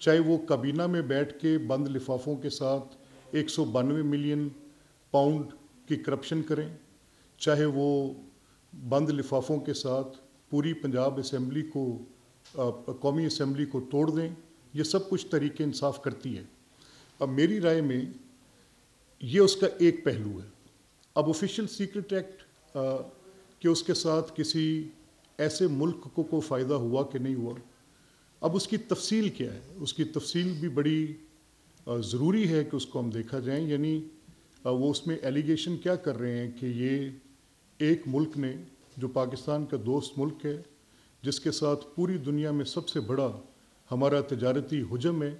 چاہے وہ کابینہ میں بیٹھ کے بند لفافوں کے ساتھ 192 ملین پاؤنڈ کی کرپشن کریں، چاہے وہ بند لفافوں کے ساتھ پوری پنجاب اسمبلی کو قومی اسمبلی کو توڑ دیں، یہ سب کچھ تحریک انصاف کرتی ہے۔ اب میری رائے میں یہ اس کا ایک پہلو ہے۔ اب آفیشیل سیکرٹ ایکٹ کہ اس کے ساتھ کسی ایسے ملک کو کوئی فائدہ ہوا کہ نہیں ہوا، اب اس کی تفصیل کیا ہے، اس کی تفصیل بھی بڑی ضروری ہے کہ اس کو ہم دیکھا جائیں۔ یعنی وہ اس میں ایلیگیشن کیا کر رہے ہیں کہ یہ ایک ملک نے جو پاکستان کا دوست ملک ہے، جس کے ساتھ پوری دنیا میں سب سے بڑا ہمارا تجارتی حجم ہے،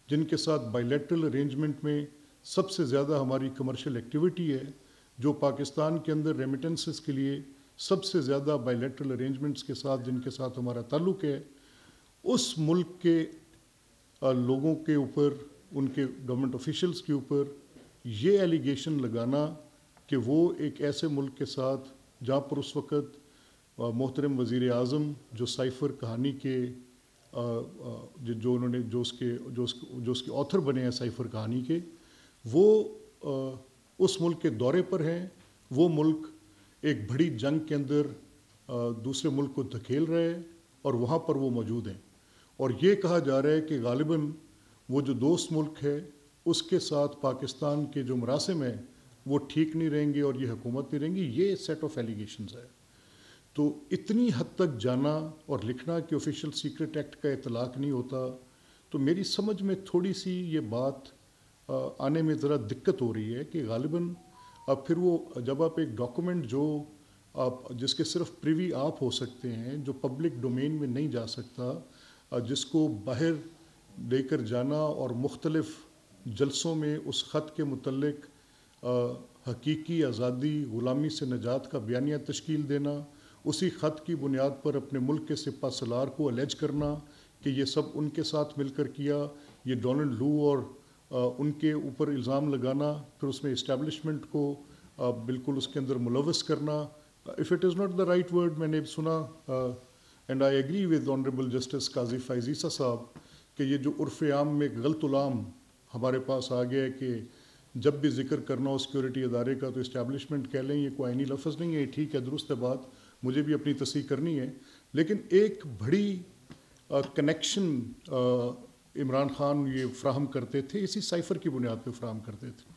جن کے ساتھ بائی لیٹرل ارینجمنٹ میں سب سے زیادہ ہماری کمرشل ایکٹیویٹی ہے، جو پاکستان کے اندر ریمیٹنسز کے لیے سب سے زیادہ بائی لیٹرل ارینجمنٹس کے ساتھ جن کے ساتھ ہمارا تعلق ہے، اس ملک کے لوگوں کے اوپر، ان کے گورنمنٹ آفیشلز کے اوپر یہ ایلیگیشن لگانا کہ وہ ایک ایسے ملک کے ساتھ جہاں پر اس وقت محترم وزیر اعظم جو سائفر کہانی کے جو انہوں نے جو اس کے آتھر بنے ہیں سائفر کہانی کے، وہ اس ملک کے دورے پر ہیں، وہ ملک ایک بڑی جنگ کے اندر دوسرے ملک کو دھکیل رہے ہیں اور وہاں پر وہ موجود ہیں، اور یہ کہا جا رہا ہے کہ غالباً وہ جو دوست ملک ہے اس کے ساتھ پاکستان کے جو مراسم ہیں وہ ٹھیک نہیں رہیں گے اور یہ حکومت نہیں رہیں گی۔ یہ سیٹ آف ایلیگیشنز ہے۔ تو اتنی حد تک جانا اور لکھنا کہ آفیشیل سیکرٹ ایکٹ کا اطلاق نہیں ہوتا، تو میری سمجھ میں تھوڑی سی یہ بات آنے میں ذرا دقت ہو رہی ہے کہ غالباً اب پھر وہ جب آپ ایک ڈاکومنٹ جو آپ جس کے صرف پریوی آپ ہو سکتے ہیں، جو پبلک ڈومین میں نہیں جا سکتا، جس کو باہر لے کر جانا اور مختلف جلسوں میں اس خط کے متعلق حقیقی آزادی غلامی سے نجات کا بیانیہ تشکیل دینا، اسی خط کی بنیاد پر اپنے ملک کے سپہ سالار کو الیج کرنا کہ یہ سب ان کے ساتھ مل کر کیا، یہ ڈونلڈ لو اور ان کے اوپر الزام لگانا، پھر اس میں اسٹیبلشمنٹ کو بالکل اس کے اندر ملوث کرنا۔ If it is not the right word, میں نے سنا and I agree with honourable justice قاضی فائز عیسیٰ صاحب کہ یہ جو عرف عام میں غلط العام ہمارے پاس آ گیا ہے کہ جب بھی ذکر کرنا ہو سیکورٹی ادارے کا تو اسٹیبلشمنٹ کہہ لیں، یہ کوئی آئینی لفظ نہیں ہے، ٹھیک ہے، درست ہے بات، مجھے بھی اپنی تصحیح کرنی ہے، لیکن ایک بڑی کنیکشن عمران خان یہ فراہم کرتے تھے، اسی سائفر کی بنیاد پہ فراہم کرتے تھے۔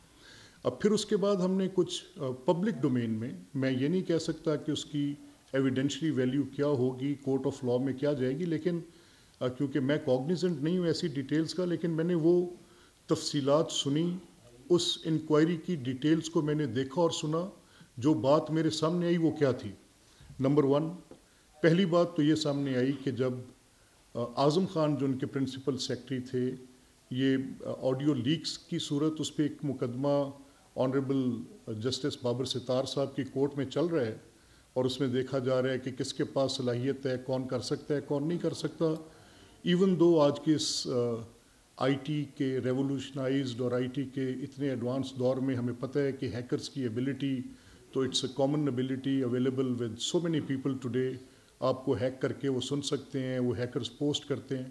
اب پھر اس کے بعد ہم نے کچھ پبلک ڈومین میں یہ نہیں کہہ سکتا کہ اس کی ایویڈینشلی ویلیو کیا ہوگی، کورٹ آف لاء میں کیا جائے گی، لیکن کیونکہ میں کوگنیزنٹ نہیں ہوں ایسی ڈیٹیلز کا، لیکن میں نے وہ تفصیلات سنی، اس انکوائری کی ڈیٹیلز کو میں نے دیکھا اور سنا۔ جو بات میرے سامنے آئی وہ کیا تھی؟ نمبر 1، پہلی بات تو یہ سامنے آئی کہ جب اعظم خان جو ان کے پرنسپل سیکرٹری تھے، یہ آڈیو لیکس کی صورت، اس پہ ایک مقدمہ آنریبل جسٹس بابر ستار صاحب کی کورٹ میں چل رہا ہے، اور اس میں دیکھا جا رہا ہے کہ کس کے پاس صلاحیت ہے، کون کر سکتا ہے، کون نہیں کر سکتا۔ ایون دو آج کے اس آئی ٹی کے ریولوشنائزڈ اور آئی ٹی کے اتنے ایڈوانس دور میں ہمیں پتہ ہے کہ ہیکرز کی ایبلٹی تو it's a common ability available with so many people today, آپ کو ہیک کر کے وہ سن سکتے ہیں، وہ ہیکرز پوسٹ کرتے ہیں،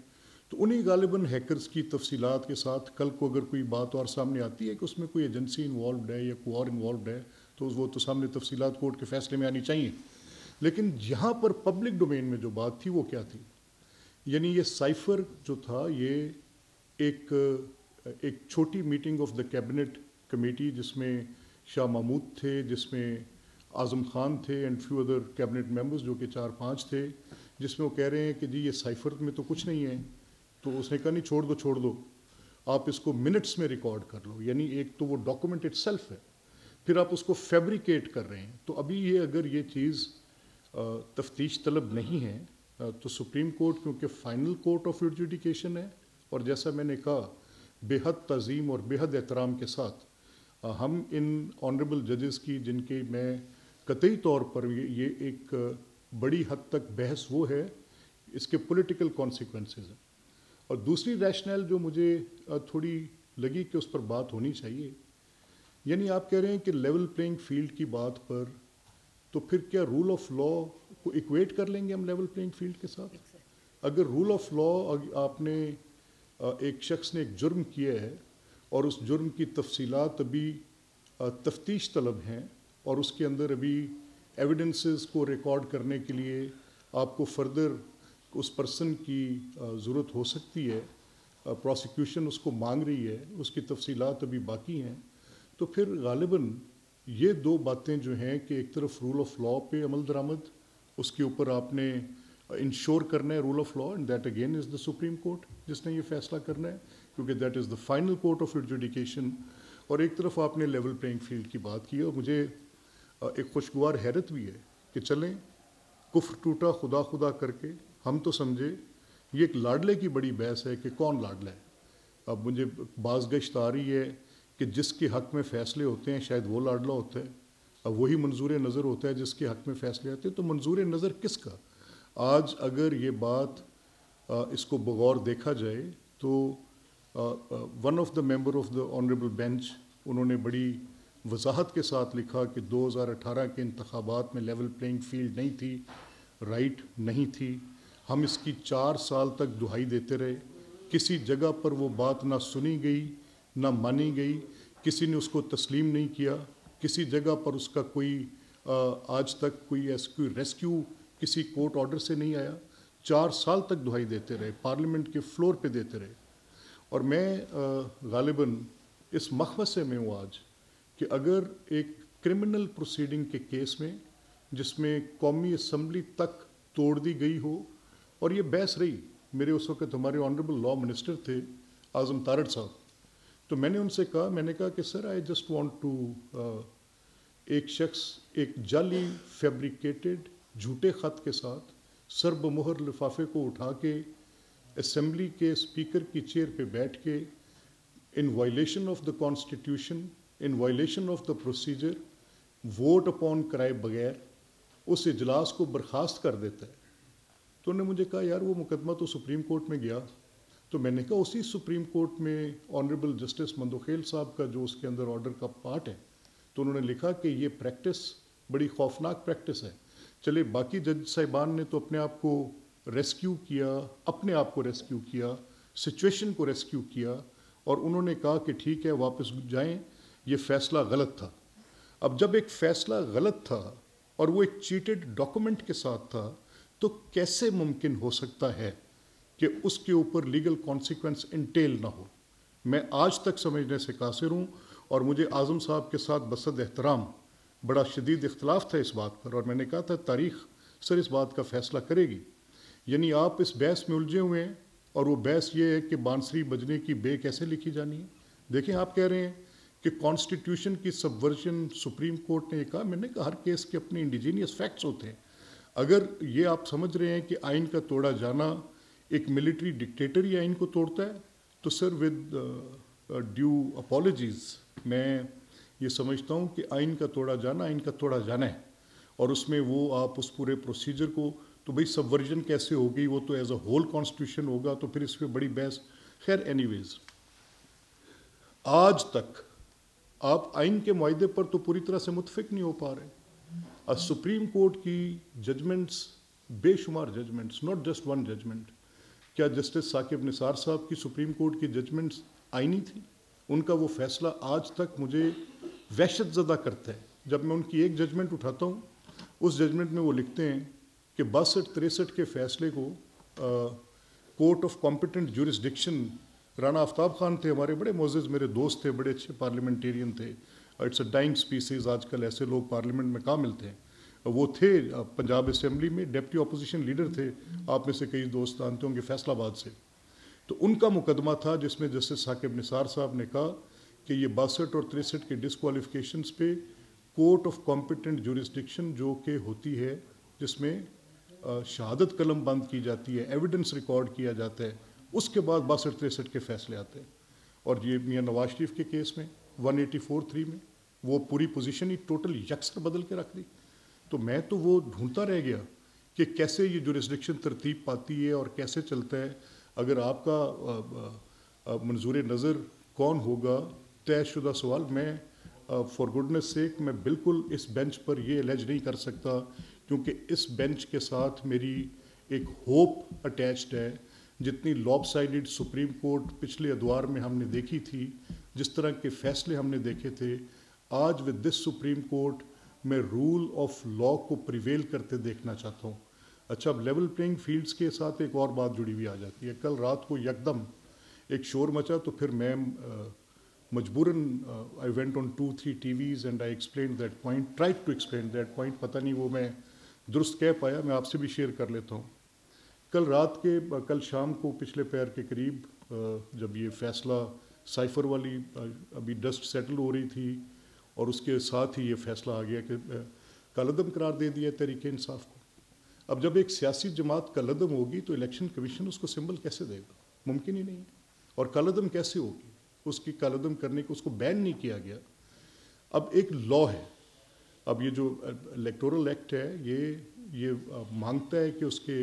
تو انہی غالباً ہیکرز کی تفصیلات کے ساتھ کل کو اگر کوئی بات اور سامنے آتی ہے کہ اس میں کوئی ایجنسی انوالوڈ ہے یا کوئی اور انوالوڈ ہے، تو وہ تو سامنے تفصیلات کورٹ کے فیصلے میں آنی چاہیے۔ لیکن یہاں پر پبلک ڈومین میں جو بات تھی وہ کیا تھی؟ یعنی یہ سائفر جو تھا، یہ ایک چھوٹی meeting of the cabinet committee جس میں شاہ محمود تھے، جس میں اعظم خان تھے and few other cabinet members جو کہ 4-5 تھے، جس میں وہ کہہ رہے ہیں کہ جی یہ سائفر میں تو کچھ نہیں ہے، تو اس نے کہا نہیں، چھوڑ دو آپ اس کو منٹس میں ریکارڈ کر لو، یعنی ایک تو وہ ڈاکومنٹ اٹ سیلف ہے، پھر آپ اس کو فیبریکیٹ کر رہے ہیں۔ تو ابھی یہ اگر یہ چیز تفتیش طلب نہیں ہے تو سپریم کورٹ کیونکہ فائنل کورٹ آف ایڈجوڈیکیشن ہے، اور جیسا میں نے کہا بے حد تعظیم اور بے حد احترام کے ساتھ ہم ان آنریبل ججز کی، جن کے میں قطعی طور پر یہ ایک بڑی حد تک بحث وہ ہے، اس کے پولیٹیکل کانسیکوینسز ہیں۔ اور دوسری ریشنل جو مجھے تھوڑی لگی کہ اس پر بات ہونی چاہیے، یعنی آپ کہہ رہے ہیں کہ لیول پلینگ فیلڈ کی بات پر، تو پھر کیا رول آف لاء کو ایکویٹ کر لیں گے ہم لیول پلینگ فیلڈ کے ساتھ؟ اگر رول آف لاء آپ نے ایک شخص نے ایک جرم کیا ہے اور اس جرم کی تفصیلات ابھی تفتیش طلب ہیں اور اس کے اندر ابھی ایویڈنسز کو ریکارڈ کرنے کے لیے آپ کو فردر اس پرسن کی ضرورت ہو سکتی ہے، پروسیکیوشن اس کو مانگ رہی ہے، اس کی تفصیلات ابھی باقی ہیں، تو پھر غالباً یہ دو باتیں جو ہیں کہ ایک طرف رول آف لاء پہ عمل درآمد، اس کے اوپر آپ نے انشور کرنا ہے rule of law, and that again is the supreme court جس نے یہ فیصلہ کرنا ہے، کیونکہ that is the final court of adjudication, اور ایک طرف آپ نے لیول پلینگ فیلڈ کی بات کی، اور مجھے ایک خوشگوار حیرت بھی ہے کہ چلیں کفر ٹوٹا خدا خدا کر کے ہم تو سمجھے یہ ایک لاڈلے کی بڑی بحث ہے کہ کون لاڈلا ہے. اب مجھے باز گشت آ رہی ہے کہ جس کے حق میں فیصلے ہوتے ہیں شاید وہ لاڈلا ہوتا ہے، اب وہی منظور نظر ہوتا ہے جس کے حق میں فیصلے آتے ہیں، تو منظور نظر کس کا؟ آج اگر یہ بات اس کو بغور دیکھا جائے تو one of the member of the honourable bench انہوں نے بڑی وضاحت کے ساتھ لکھا کہ 2018 کے انتخابات میں لیول پلینگ فیلڈ نہیں تھی، رائٹ نہیں تھی، ہم اس کی 4 سال تک دہائی دیتے رہے، کسی جگہ پر وہ بات نہ سنی گئی نہ مانی گئی، کسی نے اس کو تسلیم نہیں کیا، کسی جگہ پر اس کا کوئی آج تک کوئی ریسکیو کسی کورٹ آرڈر سے نہیں آیا، 4 سال تک دہائی دیتے رہے، پارلیمنٹ کے فلور پہ دیتے رہے. اور میں غالباً اس مخمصے میں ہوں آج کہ اگر ایک کرمنل پروسیڈنگ کے کیس میں جس میں قومی اسمبلی تک توڑ دی گئی ہو، اور یہ بحث رہی، میرے اس وقت ہمارے آنریبل لاء منسٹر تھے اعظم تارڑ صاحب، تو میں نے ان سے کہا کہ سر آئی جسٹ وانٹ ٹو ایک شخص ایک جعلی فیبریکیٹڈ جھوٹے خط کے ساتھ سر بمہر لفافے کو اٹھا کے اسمبلی کے اسپیکر کی چیئر پہ بیٹھ کے ان violation of the constitution, in violation of the procedure vote upon کرائے بغیر اس اجلاس کو برخاست کر دیتا ہے. تو انہوں نے مجھے کہا یار وہ مقدمہ تو سپریم کورٹ میں گیا. تو میں نے کہا اسی سپریم کورٹ میں آنریبل جسٹس مندوخیل صاحب کا جو اس کے اندر آرڈر کا پارٹ ہے، تو انہوں نے لکھا کہ یہ پریکٹس بڑی خوفناک پریکٹس ہے. چلے باقی جج صاحبان نے تو اپنے آپ کو ریسکیو کیا، سچویشن کو ریسکیو کیا، اور انہوں نے کہا کہ ٹھیک ہے واپس جائیں، یہ فیصلہ غلط تھا. اب جب ایک فیصلہ غلط تھا اور وہ ایک چیٹڈ ڈاکومنٹ کے ساتھ تھا، تو کیسے ممکن ہو سکتا ہے کہ اس کے اوپر لیگل کانسیکوینس انٹیل نہ ہو؟ میں آج تک سمجھنے سے قاصر ہوں، اور مجھے اعظم صاحب کے ساتھ بصد احترام بڑا شدید اختلاف تھا اس بات پر، اور میں نے کہا تھا تاریخ سر اس بات کا فیصلہ کرے گی. یعنی آپ اس بحث میں الجھے ہوئے ہیں، اور وہ بحث یہ ہے کہ بانسری بجنے کی بے کیسے لکھی جانی ہے. دیکھیں آپ کہہ رہے ہیں کہ کانسٹیٹیوشن کی سبورژن سپریم کورٹ نے یہ کہا، میں نے کہا ہر کیس کے اپنے انڈیجینیس فیکٹس ہوتے ہیں. اگر یہ آپ سمجھ رہے ہیں کہ آئین کا توڑا جانا ایک ملٹری ڈکٹیٹر ہی آئین کو توڑتا ہے، تو سر ود ڈیو اپالوجیز میں یہ سمجھتا ہوں کہ آئین کا توڑا جانا ہے، اور اس میں وہ آپ اس پورے پروسیجر کو، تو بھئی سبورژن کیسے ہوگی، وہ تو ایز اے ہول کانسٹیٹیوشن ہوگا، تو پھر اس پہ بڑی بحث. خیر اینی ویز، آج تک آپ آئین کے معاہدے پر تو پوری طرح سے متفق نہیں ہو پا رہے. سپریم کورٹ کی ججمنٹس، بے شمار judgments, not just one judgment. کیا جسٹس ثاقب نثار صاحب کی سپریم کورٹ کی ججمنٹس آئینی تھی؟ ان کا وہ فیصلہ آج تک مجھے وحشت زدہ کرتا ہے. جب میں ان کی ایک ججمنٹ اٹھاتا ہوں، اس ججمنٹ میں وہ لکھتے ہیں کہ 62-63 کے فیصلے کو court of competent jurisdiction, Rana Aftab Khan تھے ہمارے بڑے معزز میرے دوست تھے، بڑے اچھے پارلیمنٹیرین تھے. اٹس اے ڈائنگ اسپیسیز، آج کل ایسے لوگ پارلیمنٹ میں کہاں ملتے ہیں. وہ تھے پنجاب اسمبلی میں ڈپٹی اپوزیشن لیڈر تھے، آپ میں سے کئی دوست جانتے ہوں گے فیصل آباد سے. تو ان کا مقدمہ تھا جس میں جسٹس ثاقب نثار صاحب نے کہا کہ یہ 62 اور 63 کے ڈسکوالیفیکیشنز پہ کورٹ آف کمپیٹنٹ جورسڈکشن جو کہ ہوتی ہے، جس میں شہادت قلم بند کی جاتی ہے، ایویڈنس ریکارڈ کیا جاتا ہے، اس کے بعد 62-63 کے فیصلے آتے ہیں. اور یہ میاں نواز شریف کے کیس میں 184(3) میں وہ پوری پوزیشن ہی ٹوٹل یکسر بدل کے رکھ دی. تو میں تو وہ ڈھونڈتا رہ گیا کہ کیسے یہ جورسڈکشن ترتیب پاتی ہے اور کیسے چلتا ہے. اگر آپ کا منظور نظر کون ہوگا طے شدہ سوال، میں فار گڈنس سیک میں بالکل اس بینچ پر یہ الیج نہیں کر سکتا، کیونکہ اس بینچ کے ساتھ میری ایک ہوپ اٹیچڈ ہے. جتنی لاب سائڈڈ سپریم کورٹ پچھلے ادوار میں ہم نے دیکھی تھی، جس طرح کے فیصلے ہم نے دیکھے تھے، آج ود دس سپریم کورٹ میں رول آف لا کو پریویل کرتے دیکھنا چاہتا ہوں. اچھا، اب لیول پلینگ فیلڈز کے ساتھ ایک اور بات جڑی ہوئی آ جاتی ہے. کل رات کو یکدم ایک شور مچا تو پھر میں مجبوراً I went on 2-3 TVs and I explain that point, try to explain that point. پتہ نہیں وہ میں درست کہہ پایا، میں آپ سے بھی شیئر کر لیتا ہوں. کل شام کو پچھلے پیر کے قریب جب یہ فیصلہ سائفر والی ابھی ڈسٹ سیٹل ہو رہی تھی اور اس کے ساتھ ہی یہ فیصلہ آ گیا کہ کالعدم قرار دے دیا تحریک انصاف کو. اب جب ایک سیاسی جماعت کالعدم ہوگی تو الیکشن کمیشن اس کو سمبل کیسے دے گا؟ ممکن ہی نہیں. اور کالعدم کیسے ہوگی؟ اس کی کالعدم کرنے کو اس کو بین نہیں کیا گیا. اب ایک لا ہے، اب یہ جو الیکٹورل ایکٹ ہے یہ مانگتا ہے کہ اس کے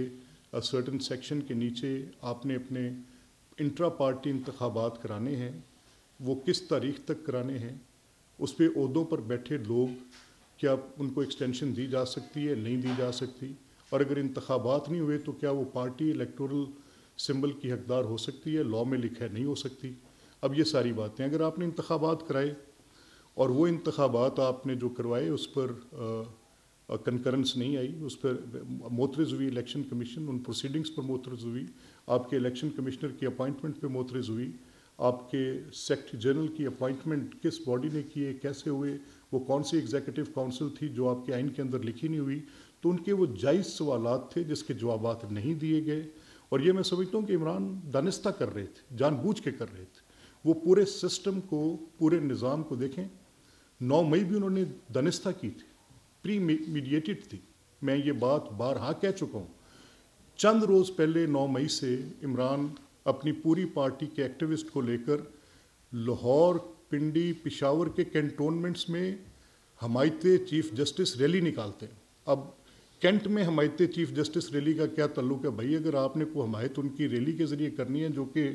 سرٹن سیکشن کے نیچے آپ نے اپنے انٹرا پارٹی انتخابات کرانے ہیں. وہ کس تاریخ تک کرانے ہیں، اس پہ عہدوں پر بیٹھے لوگ کیا ان کو ایکسٹینشن دی جا سکتی ہے، نہیں دی جا سکتی، اور اگر انتخابات نہیں ہوئے تو کیا وہ پارٹی الیکٹورل سمبل کی حقدار ہو سکتی ہے؟ لاء میں لکھا ہے نہیں ہو سکتی. اب یہ ساری باتیں اگر آپ نے انتخابات کرائے اور وہ انتخابات آپ نے جو کروائے اس پر کنکرنس نہیں آئی، اس پر معترض ہوئی الیکشن کمیشن، ان پروسیڈنگز پر معترض ہوئی، آپ کے الیکشن کمشنر کی اپائنٹمنٹ پہ معترض ہوئی، آپ کے سیکرٹری جنرل کی اپائنٹمنٹ کس باڈی نے کیے، کیسے ہوئے، وہ کون سی ایگزیکٹو کونسل تھی جو آپ کے آئین کے اندر لکھی نہیں ہوئی. تو ان کے وہ جائز سوالات تھے جس کے جوابات نہیں دیے گئے. اور یہ میں سمجھتا ہوں کہ عمران دانستہ کر رہے تھے، جان بوجھ کے کر رہے تھے. وہ پورے سسٹم کو، پورے نظام کو دیکھیں. 9 مئی بھی انہوں نے دانستہ کی تھی، پری میڈیٹڈ تھی. میں یہ بات بارہا کہہ چکا ہوں. چند روز پہلے 9 مئی سے عمران اپنی پوری پارٹی کے ایکٹیوسٹ کو لے کر لاہور، پنڈی، پشاور کے کینٹونمنٹس میں حمایت چیف جسٹس ریلی نکالتے ہیں. اب کینٹ میں حمایت چیف جسٹس ریلی کا کیا تعلق ہے بھائی؟ اگر آپ نے کوئی حمایت ان کی ریلی کے ذریعے کرنی ہے، جو کہ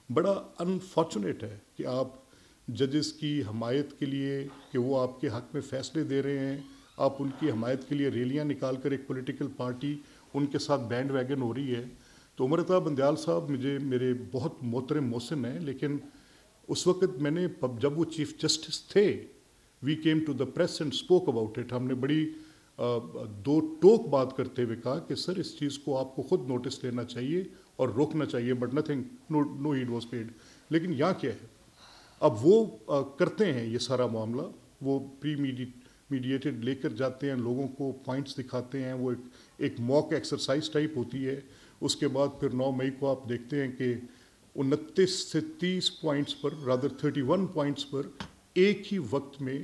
بڑا انفارچونیٹ ہے کہ آپ ججز کی حمایت کے لیے کہ وہ آپ کے حق میں فیصلے دے رہے ہیں، آپ ان کی حمایت کے لیے ریلیاں نکال کر ایک پولیٹیکل پارٹی ان کے ساتھ بینڈ ویگن ہو رہی ہے. تو عمر عطا بندیال صاحب میرے بہت محترم محسن ہیں، لیکن اس وقت میں نے جب وہ چیف جسٹس تھے، we came to the press and spoke about it. ہم نے بڑی دو ٹوک بات کرتے ہوئے کہا کہ سر اس چیز کو آپ کو خود نوٹس لینا چاہیے اور روکنا چاہیے، but nothing, no heed was paid. لیکن یہاں کیا ہے، اب وہ کرتے ہیں یہ سارا معاملہ، وہ پری میڈیٹڈ لے کر جاتے ہیں، لوگوں کو پوائنٹس دکھاتے ہیں، وہ ایک موک ایکسرسائز ٹائپ ہوتی ہے. اس کے بعد پھر 9 مئی کو آپ دیکھتے ہیں کہ 29 سے 30 پوائنٹس پر، رادر 31 پوائنٹس پر ایک ہی وقت میں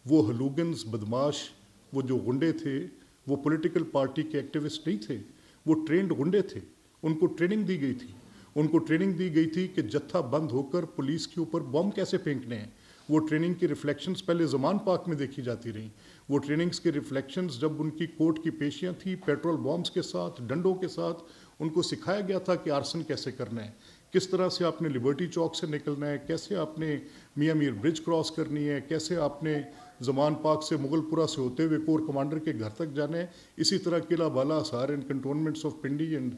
وہ ہلوگنز، بدماش، وہ جو غنڈے تھے، وہ پولیٹیکل پارٹی کے ایکٹیوسٹ نہیں تھے، وہ ٹرینڈ غنڈے تھے. ان کو ٹریننگ دی گئی تھی، ان کو ٹریننگ دی گئی تھی کہ جتھا بند ہو کر پولیس کے اوپر بم کیسے پھینکنے ہیں. وہ ٹریننگ کی ریفلیکشنز پہلے زمان پاک میں دیکھی جاتی رہیں. وہ ٹریننگز کے ریفلیکشنز جب ان کی کورٹ کی پیشیاں تھیں، پیٹرول بامز کے ساتھ، ڈنڈوں کے ساتھ، ان کو سکھایا گیا تھا کہ آرسن کیسے کرنا ہے، کس طرح سے آپ نے لبرٹی چوک سے نکلنا ہے، کیسے آپ نے میاں میر برج کراس کرنی ہے، کیسے آپ نے زمان پاک سے مغل پورہ سے ہوتے ہوئے کور کمانڈر کے گھر تک جانا ہے. اسی طرح قلعہ بالا، حصار اینڈ کنٹونمنٹس آف پنڈی اینڈ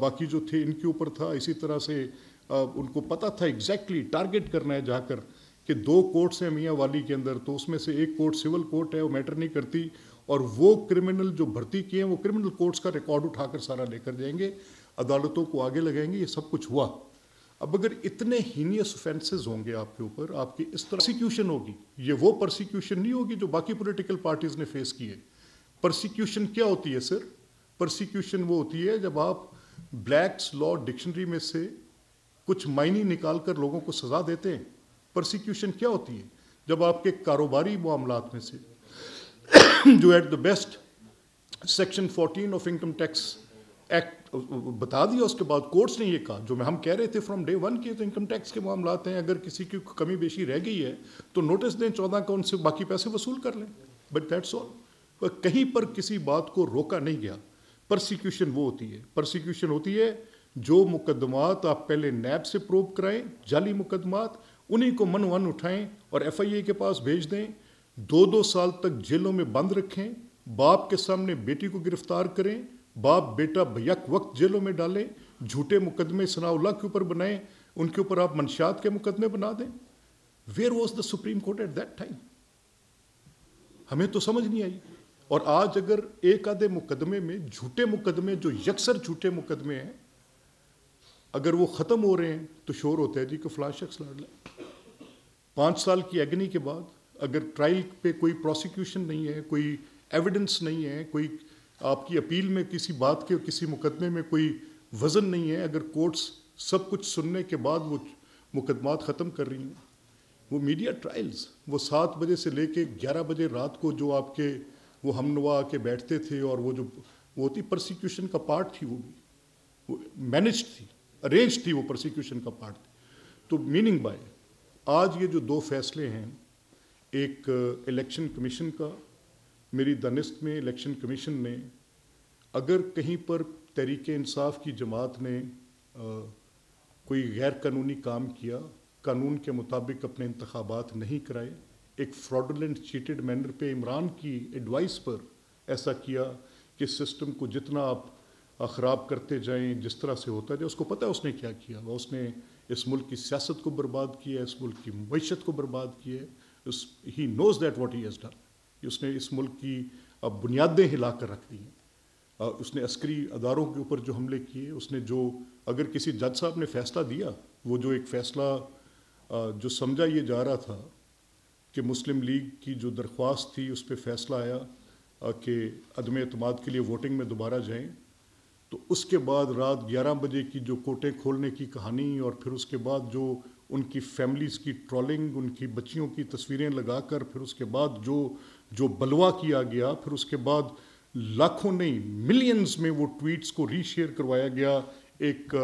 باقی جو تھے ان کے اوپر تھا. اسی طرح سے ان کو پتہ تھا ایگزیکٹلی ٹارگٹ کرنا ہے جا کر کہ 2 کورٹس ہیں میاں والی کے اندر، تو اس میں سے ایک کورٹ سول کورٹ ہے، وہ میٹر نہیں کرتی، اور وہ کرمنل جو بھرتی کیے ہیں وہ کرمنل کورٹس کا ریکارڈ اٹھا کر سارا لے کر جائیں گے، عدالتوں کو آگے لگائیں گے. یہ سب کچھ ہوا. اب اگر اتنے ہینیس offenses ہوں گے آپ کے اوپر، آپ کی اس طرح پرسیکیوشن ہوگی، یہ وہ پرسیکیوشن نہیں ہوگی جو باقی پولیٹیکل پارٹیز نے فیس کی ہے. پرسیکیوشن کیا ہوتی ہے سر؟ پرسیکیوشن وہ ہوتی ہے جب آپ بلیکس لا ڈکشنری میں سے کچھ معنی نکال کر لوگوں کو سزا دیتے ہیں. پرسیکیوشن کیا ہوتی ہے؟ جب آپ کے کاروباری معاملات میں سے جو at the best section 14 of income tax act بتا دیا، اس کے بعد کورٹس نے یہ کہا جو ہم کہہ رہے تھے فرام ڈے 1 کے، تو انکم ٹیکس کے معاملات ہیں، اگر کسی کی کمی بیشی رہ گئی ہے تو نوٹس دیں 14 کا، ان سے باقی پیسے وصول کر لیں، بٹ دیٹس آل. کہیں پر کسی بات کو روکا نہیں گیا. پرسیکیوشن وہ ہوتی ہے، پرسیکیوشن ہوتی ہے جو مقدمات آپ پہلے نیب سے پروب کرائیں، جعلی مقدمات، انہی کو من اٹھائیں اور FIA کے پاس بھیج دیں، 2 سال تک جیلوں میں بند رکھیں، باپ کے سامنے بیٹی کو گرفتار کریں، باپ بیٹا بیک وقت جیلوں میں ڈالیں، جھوٹے مقدمے ثناء اللہ کے اوپر بنائیں, ان کے اوپر آپ منشیات کے مقدمے بنا دیں. Where was the supreme court at that time? ہمیں تو سمجھ نہیں آئی. اور آج اگر ایک آدھے مقدمے میں جھوٹے مقدمے, جو یکسر جھوٹے مقدمے ہیں, اگر وہ ختم ہو رہے ہیں تو شور ہوتا ہے جی کہ فلاں شخص لڑ لیں. 5 سال کی ایگنی کے بعد اگر ٹرائل پہ کوئی پروسیکیوشن نہیں ہے, کوئی ایویڈنس نہیں ہے, کوئی آپ کی اپیل میں کسی بات کے, کسی مقدمے میں کوئی وزن نہیں ہے, اگر کورٹس سب کچھ سننے کے بعد وہ مقدمات ختم کر رہی ہیں, وہ میڈیا ٹرائلز, وہ 7 بجے سے لے کے 11 بجے رات کو جو آپ کے وہ ہم نوا کے بیٹھتے تھے, اور وہ جو وہ ہوتی پرسیکیوشن کا پارٹ تھی, وہ بھی وہ مینجڈ تھی, ارینج تھی, وہ پرسیکیوشن کا پارٹ تھی. تو میننگ بائی آج یہ جو 2 فیصلے ہیں, ایک الیکشن کمیشن کا, میری دانست میں الیکشن کمیشن نے اگر کہیں پر تحریک انصاف کی جماعت نے کوئی غیر قانونی کام کیا, قانون کے مطابق اپنے انتخابات نہیں کرائے, ایک فراڈولنٹ چیٹڈ مینر پہ عمران کی ایڈوائس پر ایسا کیا کہ سسٹم کو جتنا آپ خراب کرتے جائیں, جس طرح سے ہوتا جائے, اس کو پتہ ہے اس نے کیا کیا. اس نے اس ملک کی سیاست کو برباد کیا ہے, اس ملک کی معیشت کو برباد کیا ہے. He knows that what he has done. اس نے اس ملک کی بنیادیں ہلا کر رکھ دی ہیں. اس نے عسکری اداروں کے اوپر جو حملے کیے, اس نے جو اگر کسی جج صاحب نے فیصلہ دیا, وہ جو ایک فیصلہ جو سمجھا یہ جا رہا تھا کہ مسلم لیگ کی جو درخواست تھی اس پہ فیصلہ آیا کہ عدم اعتماد کے لیے ووٹنگ میں دوبارہ جائیں, تو اس کے بعد رات 11 بجے کی جو کوٹیں کھولنے کی کہانی, اور پھر اس کے بعد جو ان کی فیملیز کی ٹرولنگ, ان کی بچیوں کی تصویریں لگا کر, پھر اس کے بعد جو بلوا کیا گیا, پھر اس کے بعد لاکھوں نہیں ملینز میں وہ ٹویٹس کو ری شیئر کروایا گیا, ایک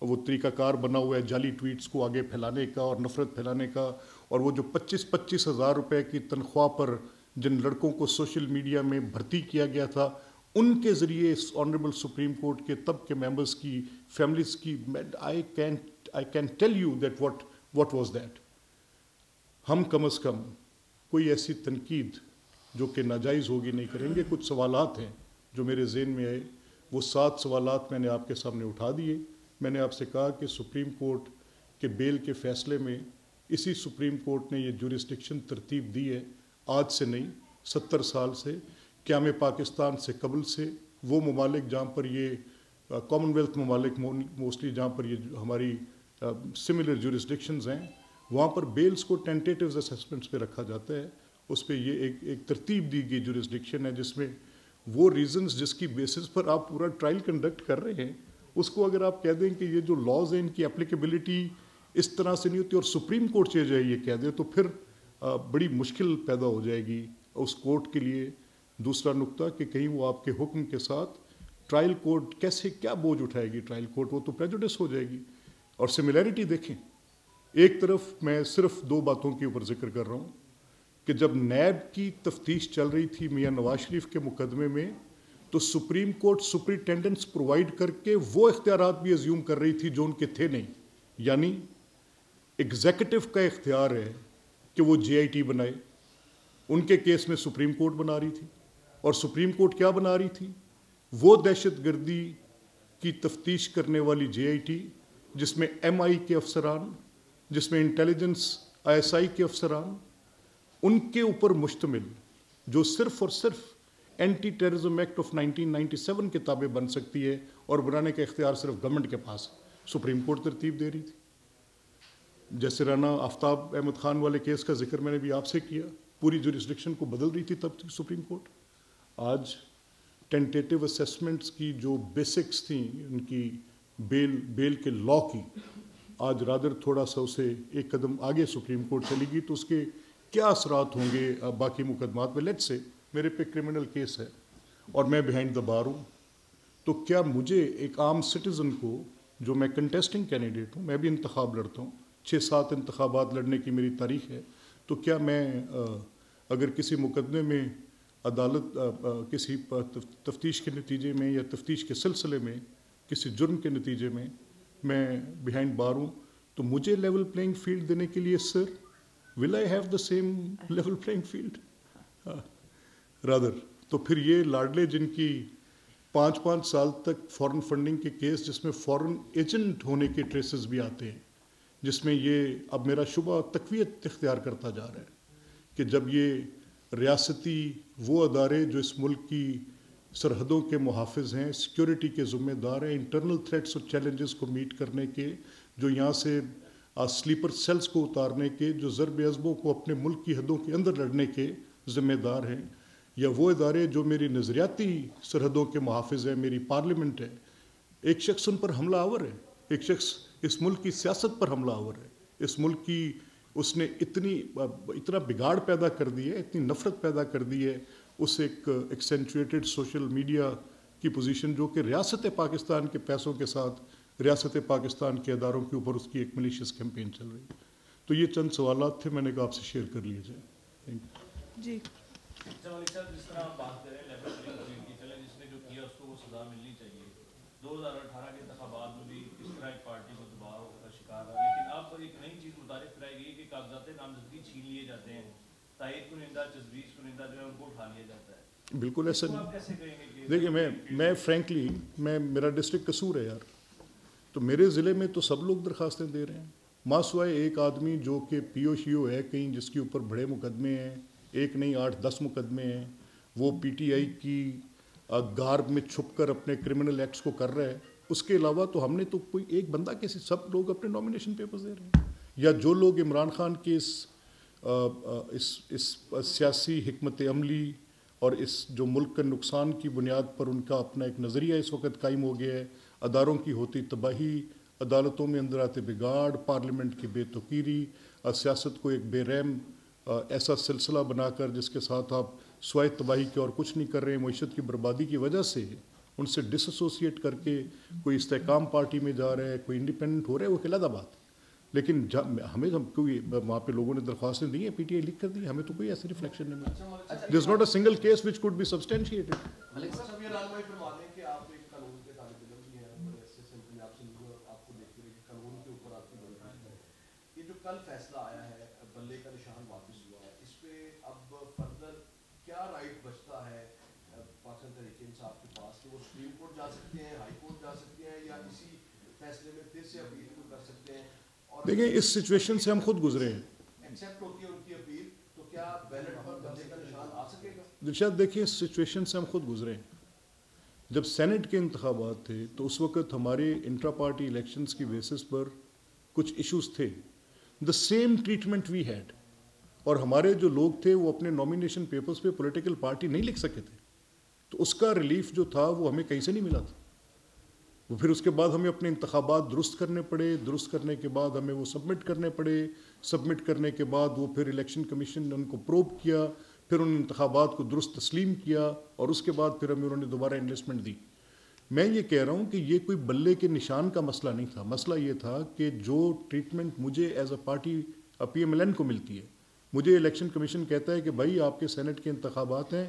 وہ طریقہ کار بنا ہوا ہے جعلی ٹویٹس کو آگے پھیلانے کا اور نفرت پھیلانے کا. اور وہ جو 25 ہزار روپے کی تنخواہ پر جن لڑکوں کو سوشل میڈیا میں بھرتی کیا گیا تھا, ان کے ذریعے اس آنریبل سپریم کورٹ کے تب کے ممبرز کی فیملیز کی, I can tell you that what was that. ہم کم از کم کوئی ایسی تنقید جو کہ ناجائز ہوگی نہیں کریں گے. کچھ سوالات ہیں جو میرے ذہن میں آئے, وہ 7 سوالات میں نے آپ کے سامنے اٹھا دیے. میں نے آپ سے کہا کہ سپریم کورٹ کے بیل کے فیصلے میں اسی سپریم کورٹ نے یہ جورسڈکشن ترتیب دی ہے, آج سے نہیں 70 سال سے, قیام پاکستان سے قبل سے. وہ ممالک جہاں پر یہ کامن ویلتھ ممالک موسٹلی جہاں پر یہ ہماری سملر جورسڈکشنز ہیں, وہاں پر بیلز کو ٹینٹیٹیوز اسیسمنٹس پہ رکھا جاتا ہے. اس پہ یہ ایک ترتیب دی گئی جورسڈکشن ہے, جس میں وہ ریزنز جس کی بیسس پر آپ پورا ٹرائل کنڈکٹ کر رہے ہیں, اس کو اگر آپ کہہ دیں کہ یہ جو لاز ہیں ان کی اپلیکیبلٹی اس طرح سے نہیں ہوتی, اور سپریم کورٹ چلے جائے یہ کہہ دے, تو پھر بڑی مشکل پیدا ہو جائے گی اس کورٹ کے لیے. دوسرا نقطہ کہ کہیں وہ آپ کے حکم کے ساتھ ٹرائل کورٹ کیسے کیا بوجھ اٹھائے گی ٹرائل کورٹ, وہ تو پریجوڈس ہو جائے گی. اور سملیرٹی دیکھیں, ایک طرف میں صرف 2 باتوں کے اوپر ذکر کر رہا ہوں کہ جب نیب کی تفتیش چل رہی تھی میاں نواز شریف کے مقدمے میں, تو سپریم کورٹ سپرنٹینڈنٹس پرووائڈ کر کے وہ اختیارات بھی ازیوم کر رہی تھی جو ان کے تھے نہیں. یعنی ایگزیکٹو کا اختیار ہے کہ وہ جے آئی ٹی بنائے, ان کے کیس میں سپریم کورٹ بنا رہی تھی. اور سپریم کورٹ کیا بنا رہی تھی؟ وہ دہشت گردی کی تفتیش کرنے والی جے آئی ٹی جس میں ایم آئی کے افسران, جس میں انٹیلیجنس آئی ایس آئی کے افسران, ان کے اوپر مشتمل, جو صرف اور صرف اینٹی ٹیررزم ایکٹ آف 1997 کے تابع بن سکتی ہے, اور بنانے کا اختیار صرف گورنمنٹ کے پاس ہے. سپریم کورٹ ترتیب دے رہی تھی. جیسے رانا آفتاب احمد خان والے کیس کا ذکر میں نے بھی آپ سے کیا, پوری جورسڈکشن کو بدل رہی تھی تب سپریم کورٹ. آج ٹینٹیٹیو اسیسمنٹس کی جو بیسکس تھیں ان کی بیل کے لا کی, آج رادر تھوڑا سا اسے ایک قدم آگے سپریم کورٹ چلی گئی, تو اس کے کیا اثرات ہوں گے باقی مقدمات میں. لیٹ سے میرے پہ کرمنل کیس ہے اور میں بیہائنڈ دا بار ہوں, تو کیا مجھے ایک عام سٹیزن کو, جو میں کنٹیسٹنگ کینڈیڈیٹ ہوں, میں بھی انتخاب لڑتا ہوں, 6-7 انتخابات لڑنے کی میری تاریخ ہے, تو کیا میں اگر کسی مقدمے میں عدالت کسی تفتیش کے نتیجے میں یا تفتیش کے سلسلے میں کسی جرم کے نتیجے میں بیہائنڈ بار ہوں, تو مجھے لیول پلینگ فیلڈ دینے کے لیے سر will I have the same level playing field rather. تو پھر یہ لاڈلے جن کی 5 سال تک فورن فنڈنگ کے کیس جس میں فورن ایجنٹ ہونے کے ٹریسز بھی آتے ہیں، جس میں یہ اب میرا شبہ تقویت اختیار کرتا جا رہا ہے کہ جب یہ ریاستی وہ ادارے جو اس ملک کی سرحدوں کے محافظ ہیں، سیکیورٹی کے ذمہ دار ہیں، انٹرنل تھریٹس اور چیلنجز کو میٹ کرنے کے، جو یہاں سے سلیپر سیلز کو اتارنے کے، جو ضرب عضبوں کو اپنے ملک کی حدوں کے اندر لڑنے کے ذمہ دار ہیں، یا وہ ادارے جو میری نظریاتی سرحدوں کے محافظ ہیں، میری پارلیمنٹ ہے، ایک شخص ان پر حملہ آور ہے، ایک شخص اس ملک کی سیاست پر حملہ آور ہے، اس ملک کی اس نے اتنا بگاڑ پیدا کر دی ہے، اتنی نفرت پیدا کر دی ہے اس ایک ایکسینچویٹڈ سوشل میڈیا کی پوزیشن، جو کہ ریاست پاکستان کے پیسوں کے ساتھ ریاست پاکستان کے اداروں کے اوپر اس کی ایک ملیشیس کیمپین چل رہی ہے. تو یہ چند سوالات تھے، میں نے کہا آپ سے شیئر کر لیے جائیں. جی ملک صاحب، جس طرح آپ بات کریں لیبر کی، چلے جس نے جو کیا اس کو وہ سزا ملنی چاہیے. 2018 کے انتخابات میں بھی اس طرح ایک پارٹی کو دباؤ کا شکار رہا، لیکن آپ پر ایک نئی چیز متعارف کرائی گئی کہ کاغذات نامزدگی چھین لیے جاتے ہیں، تائید کنندہ تجویز کنندہ جو ہے ان کو اٹھا لیا جاتا ہے. بالکل ایسا آپ نہیں. کیسے کہیں گے کہ دیکھیے میں فرینکلی میرا ڈسٹرکٹ قصور ہے یار، تو میرے ضلع میں تو سب لوگ درخواستیں دے رہے ہیں، ماں سوائے ایک آدمی جو کہ پی او شی او ہے کہیں، جس کے اوپر بڑے مقدمے ہیں، ایک نہیں 8-10 مقدمے ہیں، وہ پی ٹی آئی کی گارب میں چھپ کر اپنے کرمنل ایکٹس کو کر رہا ہے. اس کے علاوہ تو ہم نے تو کوئی ایک بندہ کیسے، سب لوگ اپنے نامینیشن پیپرز دے رہے ہیں. یا جو لوگ عمران خان کی اس سیاسی حکمت عملی اور اس جو ملک کے نقصان کی بنیاد پر ان کا اپنا ایک نظریہ اس وقت قائم ہو گیا ہے، اداروں کی ہوتی تباہی، عدالتوں میں اندر آتے بگاڑ، پارلیمنٹ کی بے توقیری، سیاست کو ایک بے رحم ایسا سلسلہ بنا کر جس کے ساتھ آپ سوائے تباہی کے اور کچھ نہیں کر رہے ہیں، معیشت کی بربادی کی وجہ سے ان سے ڈس ایسوسیٹ کر کے کوئی استحکام پارٹی میں جا رہا ہے، کوئی انڈیپینڈنٹ ہو رہا ہے، وہ علیحدہ بات. لیکن ہمیں کوئی وہاں پہ لوگوں نے درخواستیں دی ہیں، پی ٹی آئی لکھ کر دی، ہمیں تو کوئی ایسی ریفلیکشن نہیں ملا. There is not a single case which could be substantiated. Malik صاحب یہ رہنمائی فرما دیں کہ آپ ایک قانون کے طالب علم بھی ہیں، بڑے عرصے سے پنجاب سے آپ کو دیکھتے رہے کہ قانون کے اوپر آپ کی بڑی بات ہے. یہ جو کل فیصلہ آیا ہے، بلے کا نشان واپس ہوا ہے، اس پہ اب فردر کیا رائٹ بچتا ہے پاکستان تحریک انصاف کے پاس کہ وہ سپریم کورٹ جا سکتے ہیں، ہائی کورٹ جا سکتے ہیں، یا اسی فیصلے میں پھر سے اپیل کو کر سکتے ہیں؟ دیکھیں اس سچویشن سے ہم خود گزرے ہیں. ایکسیپٹ ہوتی ہے ان کی اپیل تو کیا بیلٹ پر بلے کا نشان آ سکے گا؟ دلشاد دیکھیں اس سچویشن سے ہم خود گزرے ہیں. جب سینٹ کے انتخابات تھے تو اس وقت ہمارے انٹرا پارٹی الیکشنز کی بیسس پر کچھ ایشوز تھے. The same treatment we had, اور ہمارے جو لوگ تھے وہ اپنے نامینیشن پیپرز پہ پولیٹیکل پارٹی نہیں لکھ سکے تھے، تو اس کا ریلیف جو تھا وہ ہمیں کہیں سے نہیں ملا تھا. وہ پھر اس کے بعد ہمیں اپنے انتخابات درست کرنے پڑے، درست کرنے کے بعد ہمیں وہ سبمٹ کرنے پڑے، سبمٹ کرنے کے بعد وہ پھر الیکشن کمیشن نے ان کو پروب کیا، پھر ان انتخابات کو درست تسلیم کیا، اور اس کے بعد پھر ہمیں انہوں نے دوبارہ انویسٹمنٹ دی. میں یہ کہہ رہا ہوں کہ یہ کوئی بلے کے نشان کا مسئلہ نہیں تھا. مسئلہ یہ تھا کہ جو ٹریٹمنٹ مجھے as a party P M L N کو ملتی ہے، مجھے الیکشن کمیشن کہتا ہے کہ بھائی آپ کے سینٹ کے انتخابات ہیں،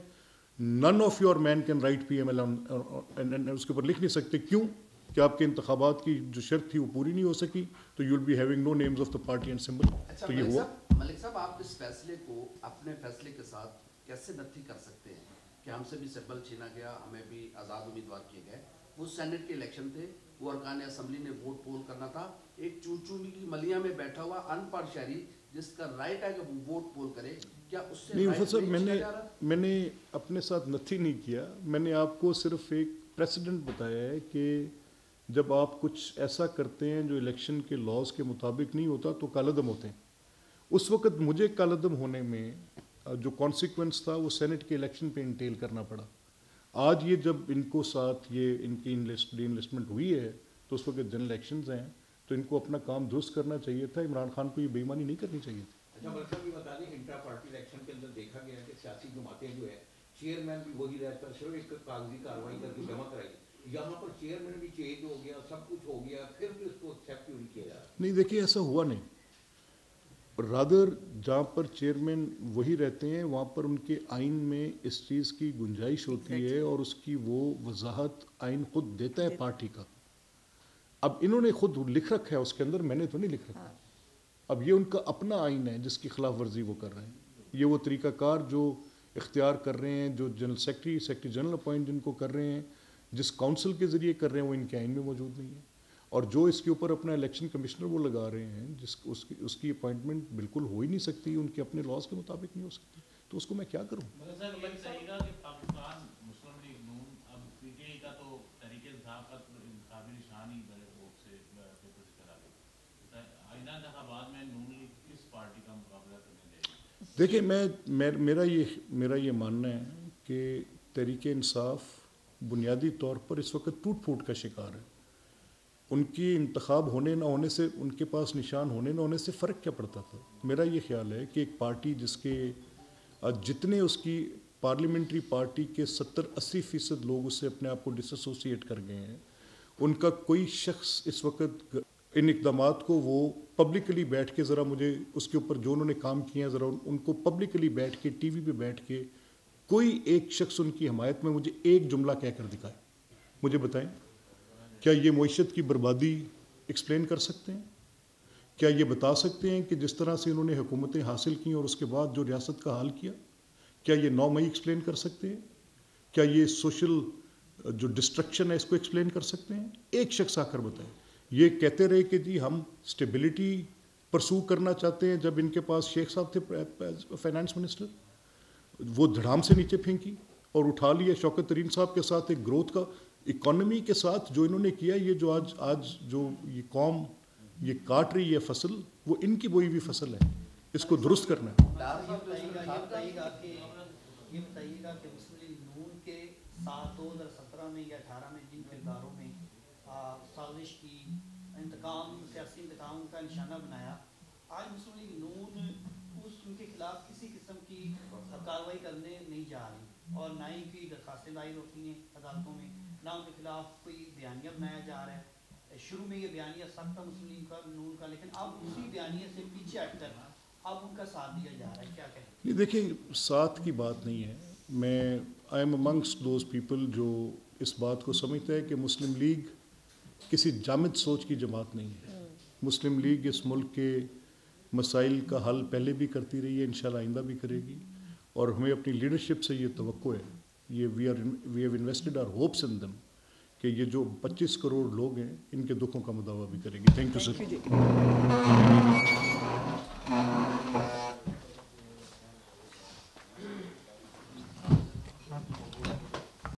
none of your men can write P M L N, اس کے اوپر لکھ نہیں سکتے. کیوں؟ کہ آپ کے انتخابات کی جو شرط تھی وہ پوری نہیں ہو سکی، تو you will be having no names of the party and symbol. تو یہ ہوا. ملک صاحب آپ اس فیصلے کو اپنے فیصلے کے ساتھ کیسے نتھی کر سکتے ہیں کہ ہم سے بھی سمبل چھینا گیا، ہمیں بھی آزاد امیدوار کیے گئے، وہ سینٹ کے الیکشن تھے، وہ ارکان اسمبلی نے ووٹ پول کرنا تھا، ایک چونچومی کی ملیاں میں بیٹھا ہوا ان پڑھ شہری جس کا رائٹ ہے کہ وہ ووٹ پول کرے، کیا اس سے نہیں مفت صاحب، میں نے اپنے ساتھ نتھی نہیں کیا. میں نے آپ کو صرف ایک پریسیڈنٹ بتایا ہے کہ جب آپ کچھ ایسا کرتے ہیں جو الیکشن کے لاز کے مطابق نہیں ہوتا تو کالعدم ہوتے ہیں. اس وقت مجھے کالعدم ہونے میں جو کانسیکوینس تھا وہ سینٹ کے الیکشن پہ انٹیل کرنا پڑا. آج یہ جب ان کو ساتھ یہ ان کی ڈی انلسٹمنٹ ہوئی ہے تو اس وقت جنرل الیکشنز ہیں، تو ان کو اپنا کام درست کرنا چاہیے تھا. عمران خان کو یہ بے ایمانی نہیں کرنی چاہیے تھی. اچھا مطلب یہ بتا دیں انٹرا پارٹی الیکشن کے اندر دیکھا گیا ہے کہ سیاسی جماعتیں جو ہے چیئرمین بھی وہی رہتا ہے، صرف ایک کاغذی کارروائی کر کے جمع کرائی. یہاں پر چیئرمین بھی چینج ہو گیا، سب کچھ ہو گیا، پھر بھی اس کو ایکسیپٹ کیوں نہیں کیا جا رہا؟ نہیں دیکھیے ایسا ہوا نہیں. رادر جہاں پر چیئرمین وہی رہتے ہیں وہاں پر ان کے آئین میں اس چیز کی گنجائش ہوتی ہے، اور اس کی وہ وضاحت آئین خود دیتا ہے پارٹی کا. اب انہوں نے خود لکھ رکھا ہے اس کے اندر، میں نے تو نہیں لکھ رکھا. اب یہ ان کا اپنا آئین ہے جس کی خلاف ورزی وہ کر رہے ہیں. یہ وہ طریقہ کار جو اختیار کر رہے ہیں، جو جنرل سیکرٹری جنرل اپوائنٹ جن کو کر رہے ہیں، جس کونسل کے ذریعے کر رہے ہیں وہ ان کے آئین میں موجود نہیں ہے، اور جو اس کے اوپر اپنا الیکشن کمشنر وہ لگا رہے ہیں اس کی اپوائنٹمنٹ بالکل ہو ہی نہیں سکتی، ان کے اپنے لاز کے مطابق نہیں ہو سکتی، تو اس کو میں کیا کروں؟ سر یہ بتائیے گا کہ پاکستان مسلم لیگ نون اب پی ٹی آئی کا تو تحریک انصاف کا انتخابی نشان ہی ووٹ سے پیپر سے چلا گیا، آئندہ انتخابات میں نون لیگ کس پارٹی کا مقابلہ کرنے جائے گی؟ دیکھیں میرا یہ ماننا ہے کہ تحریک انصاف بنیادی طور پر اس وقت ٹوٹ پھوٹ کا شکار ہے. ان کی انتخاب ہونے نہ ہونے سے، ان کے پاس نشان ہونے نہ ہونے سے فرق کیا پڑتا تھا؟ میرا یہ خیال ہے کہ ایک پارٹی جس کے جتنے اس کی پارلیمنٹری پارٹی کے 70-80% لوگ اس سے اپنے آپ کو ڈس ایسوسیٹ کر گئے ہیں، ان کا کوئی شخص اس وقت ان اقدامات کو وہ پبلکلی بیٹھ کے ذرا مجھے اس کے اوپر جو انہوں نے کام کیے ہیں ذرا ان کو پبلکلی بیٹھ کے ٹی وی پہ بیٹھ کے کوئی ایک شخص ان کی حمایت میں مجھے ایک جملہ کہہ کر دکھائے. مجھے بتائیں کیا یہ معیشت کی بربادی ایکسپلین کر سکتے ہیں؟ کیا یہ بتا سکتے ہیں کہ جس طرح سے انہوں نے حکومتیں حاصل کیں اور اس کے بعد جو ریاست کا حال کیا، کیا یہ 9 مئی ایکسپلین کر سکتے ہیں؟ کیا یہ سوشل جو ڈسٹرکشن ہے اس کو ایکسپلین کر سکتے ہیں؟ ایک شخص آ کر بتائیں. یہ کہتے رہے کہ جی ہم سٹیبلٹی پرسو کرنا چاہتے ہیں. جب ان کے پاس شیخ صاحب تھے فائنانس منسٹر، وہ دھڑام سے نیچے پھینکی اور اٹھا لیا. شوکت ترین صاحب کے ساتھ ایک گروتھ کا اکانومی کے ساتھ جو انہوں نے کیا، یہ جو آج جو یہ قوم یہ کاٹ رہی ہے فصل، وہ ان کی بوئی ہوئی فصل ہے، اس کو درست کرنا ہے. یہ بتائیے گا کہ مسلم لیگ نون کے ساتھ 2017 میں یا 18 میں جن کرداروں میں سازش کی، سیاسی انتقام کا نشانہ بنایا، آج مسلم لیگ نون ان کے خلاف کسی قسم کی کارروائی کرنے نہیں جا رہی، اور نہ ہی کوئی درخواستیں دائر ہوتی ہیں عدالتوں میں، نہ ان کے خلاف کوئی بیانیہ بنایا جا رہا ہے. شروع میں یہ بیانیہ سخت تھا مسلم لیگ کا نون کا، لیکن اب اسی بیانیے سے پیچھے ہٹ کر اب ان کا ساتھ دیا جا رہا ہے، کیا کہیں؟ یہ دیکھیں ساتھ کی بات نہیں ہے. میں I am amongst those people جو اس بات کو سمجھتا ہے کہ مسلم لیگ کسی جامد سوچ کی جماعت نہیں ہے. مسلم لیگ اس ملک کے مسائل کا حل پہلے بھی کرتی رہی ہے، انشاءاللہ آئندہ بھی کرے گی، اور ہمیں اپنی لیڈرشپ سے یہ توقع ہے، یہ we have invested our hopes in them کہ یہ جو 25 کروڑ لوگ ہیں ان کے دکھوں کا مداوع بھی کرے گی. Thank you sir.